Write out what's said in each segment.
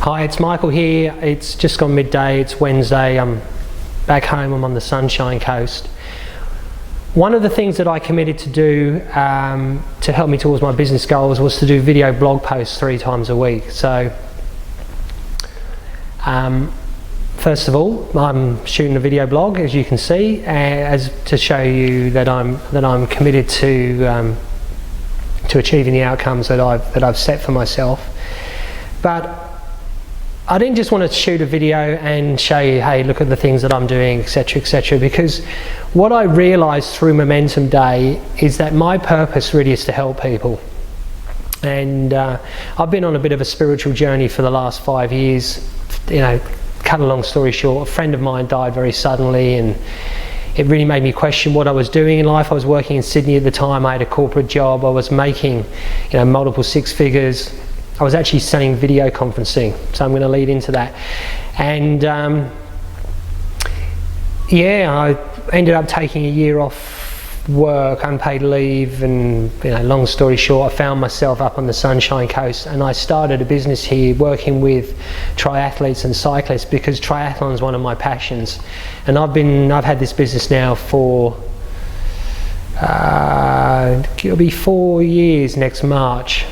Hi, it's Michael here. It's just gone midday, it's Wednesday, I'm back home, I'm on the Sunshine Coast. One of the things that I committed to do to help me towards my business goals was to do video blog posts 3 times a week. So, first of all, I'm shooting a video blog, as you can see, as to show you that I'm committed to achieving the outcomes that I've set for myself. But I didn't just want to shoot a video and show you, hey, look at the things that I'm doing, etc., because what I realised through Momentum Day is that my purpose really is to help people. And I've been on a bit of a spiritual journey for the last 5 years. You know, cut a long story short, a friend of mine died very suddenly, and it really made me question what I was doing in life. I was working in Sydney at the time. I had a corporate job. I was making, multiple 6 figures. I was actually selling video conferencing, so I'm going to lead into that. And I ended up taking a year off work, unpaid leave, and long story short, I found myself up on the Sunshine Coast, and I started a business here working with triathletes and cyclists because triathlon is one of my passions. And I've had this business now for it'll be 4 years next March.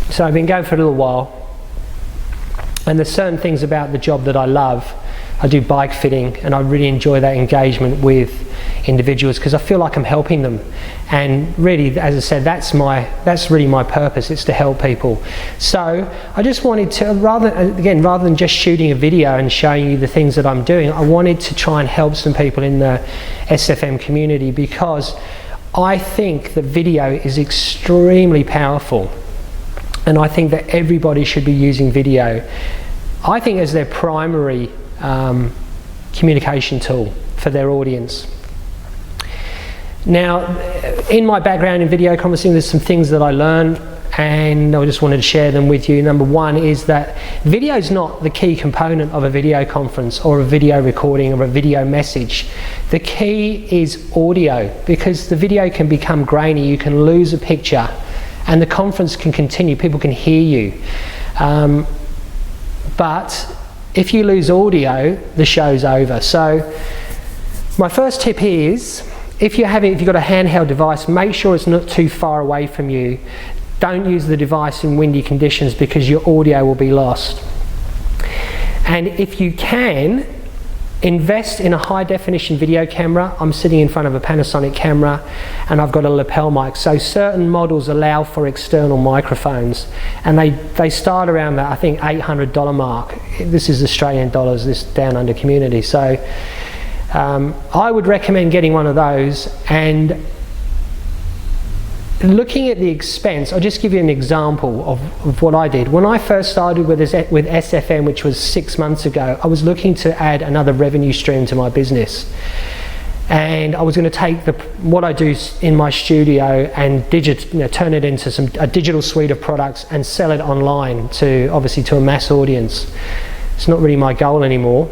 So I've been going for a little while, and there's certain things about the job that I love. I do bike fitting, and I really enjoy that engagement with individuals because I feel like I'm helping them. And really, as I said, that's really my purpose. It's to help people. So I just wanted to, rather than just shooting a video and showing you the things that I'm doing, I wanted to try and help some people in the SFM community, because I think that video is extremely powerful. And I think that everybody should be using video, I think, as their primary communication tool for their audience. Now, in my background in video conferencing, there's some things that I learned, and I just wanted to share them with you. Number one is that video is not the key component of a video conference or a video recording or a video message. The key is audio, because the video can become grainy, you can lose a picture, and the conference can continue, people can hear you. But if you lose audio, the show's over. So my first tip is, if you've got a handheld device, make sure it's not too far away from you. Don't use the device in windy conditions because your audio will be lost. And if you can, invest in a high definition video camera. I'm sitting in front of a Panasonic camera, and I've got a lapel mic. So certain models allow for external microphones, and they start around that, I think, $800 mark. This is Australian dollars, this down under community. So I would recommend getting one of those. And looking at the expense, I'll just give you an example of what I did. When I first started with SFM, which was 6 months ago, I was looking to add another revenue stream to my business. And I was going to take what I do in my studio and turn it into a digital suite of products and sell it online to a mass audience. It's not really my goal anymore,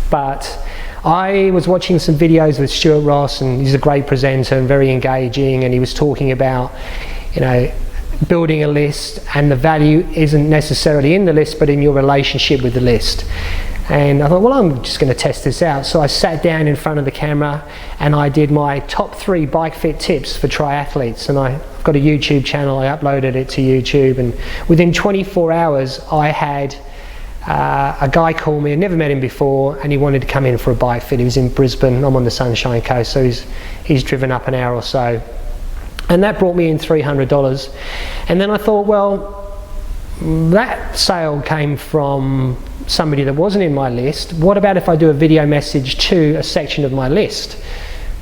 but I was watching some videos with Stuart Ross, and he's a great presenter and very engaging, and he was talking about building a list, and the value isn't necessarily in the list but in your relationship with the list. And I thought, well, I'm just going to test this out. So I sat down in front of the camera and I did my top 3 bike fit tips for triathletes, and I've got a YouTube channel. I uploaded it to YouTube, and within 24 hours I had a guy called me. I never met him before, and he wanted to come in for a bike fit. He was in Brisbane. I'm on the Sunshine Coast, so he's driven up an hour or so, and that brought me in $300. And then I thought, well, that sale came from somebody that wasn't in my list. What about if I do a video message to a section of my list?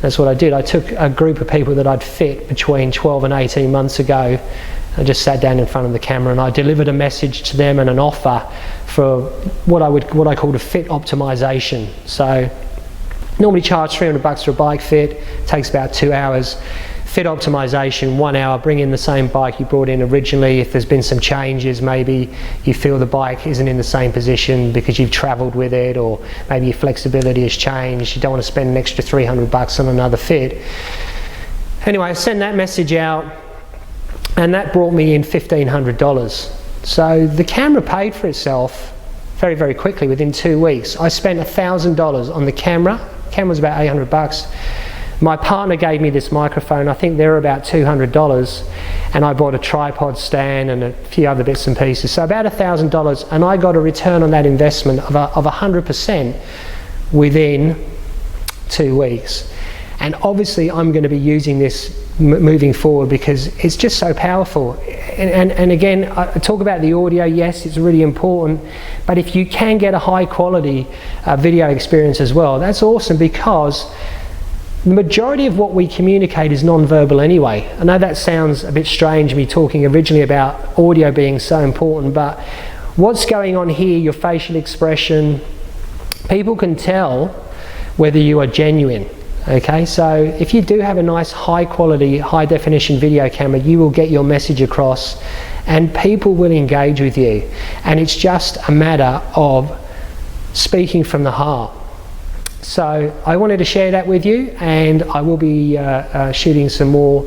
That's what I did. I took a group of people that I'd fit between 12 and 18 months ago. I just sat down in front of the camera and I delivered a message to them and an offer for what I called a fit optimization. So normally charge $300 for a bike fit, takes about 2 hours. Fit optimization, 1 hour, bring in the same bike you brought in originally. If there's been some changes, maybe you feel the bike isn't in the same position because you've traveled with it, or maybe your flexibility has changed, you don't want to spend an extra $300 on another fit. Anyway, I send that message out, and that brought me in $1,500. So the camera paid for itself very, very quickly within 2 weeks. I spent $1,000 on the camera. The camera was about $800. My partner gave me this microphone. I think they were about $200, and I bought a tripod stand and a few other bits and pieces. So about $1,000, and I got a return on that investment of 100% within 2 weeks. And obviously I'm going to be using this moving forward because it's just so powerful. And again, I talk about the audio. Yes, it's really important, but if you can get a high quality video experience as well, that's awesome, because the majority of what we communicate is non-verbal anyway. I know that sounds a bit strange, me talking originally about audio being so important, but what's going on here, your facial expression, people can tell whether you are genuine. Okay, so if you do have a nice high quality, high definition video camera, you will get your message across and people will engage with you. And it's just a matter of speaking from the heart. So I wanted to share that with you, and I will be shooting some more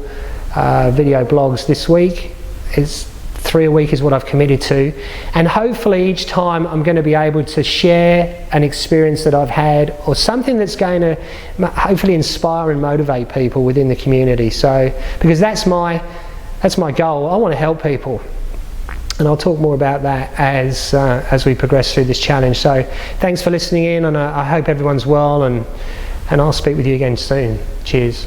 video blogs this week. It's 3 a week is what I've committed to, and hopefully each time I'm going to be able to share an experience that I've had, or something that's going to hopefully inspire and motivate people within the community. So because that's my goal. I want to help people, and I'll talk more about that as we progress through this challenge. So thanks for listening in, and I hope everyone's well, and I'll speak with you again soon. Cheers.